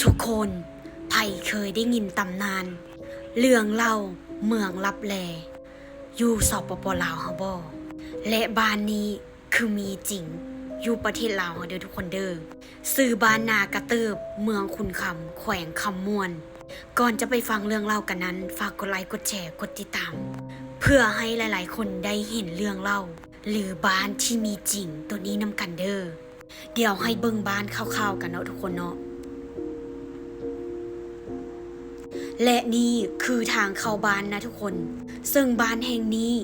ทุกคนไผ่เคยได้ยินตำนานเรื่องเล่าเมืองลับแลอยู่สปป.ลาวเฮาบ่และบ้านนี้คือมีจริงอยู่ประเทศลาวเฮาเด้อทุกคนเด้อชื่อบ้านนากระเติบเมืองคุณคำแขวงคำม่วนก่อนจะไปฟังเรื่องเล่ากันนั้นฝากกดไลค์กดแชร์กดติดตามเพื่อให้หลายๆคนได้เห็นเรื่องเล่าหรือบ้านที่มีจริงตัวนี้นำกันเด้อเดี๋ยวให้เบิ่งบ้านคร่าวๆกันเนาะทุกคนเนาะและนี่คือทางเข้าบ้านนะทุกคนซึ่งบ้านแห่งนี้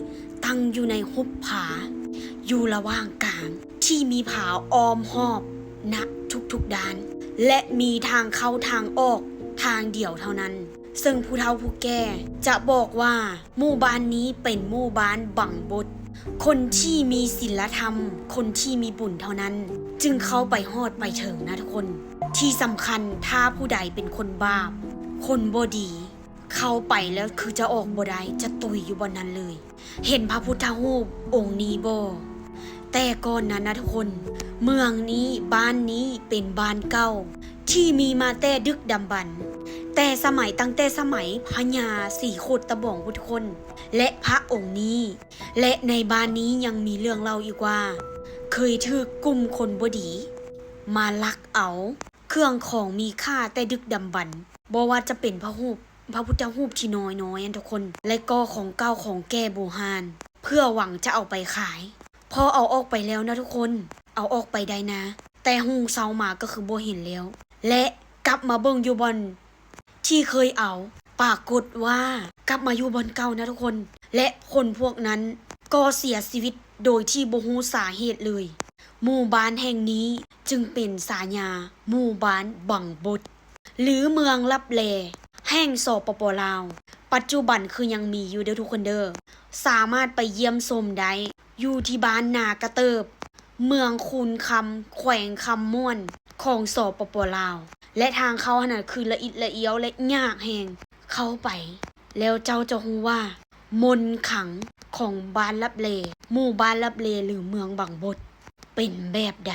ตั้งอยู่ในหุบผาอยู่ระหว่างกลางที่มีผาอ้อมรอบณทุกๆด้านและมีทางเข้าทางออกทางเดียวเท่านั้นซึ่งผู้เฒ่าผู้แก่จะบอกว่าหมู่บ้านนี้เป็นหมู่บ้านบังบดคนที่มีศีลธรรมคนที่มีบุญเท่านั้นจึงเข้าไปฮอดไปถึงนะทุกคนที่สำคัญถ้าผู้ใดเป็นคนบาปคนบ่ดีเข้าไปแล้วคือจะออกบ่ได้จะตุยอยู่บนนั้นเลยเห็นพระพุทธรูปองค์นี้บ่แต่ก่อนนั้นนะทุกคนเมืองนี้บ้านนี้เป็นบ้านเก่าที่มีมาแต่ดึกดำบรรพ์แต่ตั้งแต่สมัยพญาสีโคตรตะบองพุทธคนและพระองค์นี้และในบ้านนี้ยังมีเรื่องเล่าอีกว่าเคยถูกกลุ่มคนบ่ดีมาลักเอาเครื่องของมีค่าแต่ดึกดำบรรพ์บ่ว่าจะเป็นพระพุทธรูปที่น้อยๆทุกคนและก็ของเก่าของแก่โบราณเพื่อหวังจะเอาไปขายพอเอาออกไปแล้วนะทุกคนเอาออกไปได้นะแต่หุงเซามาก็คือบ่เห็นแล้วและกลับมาเบิ่งอยู่บอนที่เคยเอาปรากฏว่ากลับมาอยู่บอนเก่านะทุกคนและคนพวกนั้นก็เสียชีวิตโดยที่บ่ฮู้สาเหตุเลยหมู่บ้านแห่งนี้จึงเป็นฉายาหมู่บ้านบังบดหรือเมืองลับแลแห่งสปป.ลาวปัจจุบันคือยังมีอยู่เด้อทุกคนเด้อสามารถไปเยี่ยมชมได้อยู่ที่บ้านนากระเติบเมืองคุณคำแขวงคำม่วนของสปป.ลาวและทางเข้าน่ะคือละอิดละเอียวและยากแฮงเข้าไปแล้วเจ้าจะรู้ว่ามนต์ขลังของบ้านลับแลหมู่บ้านลับแลหรือเมืองบังบดเป็นแบบใด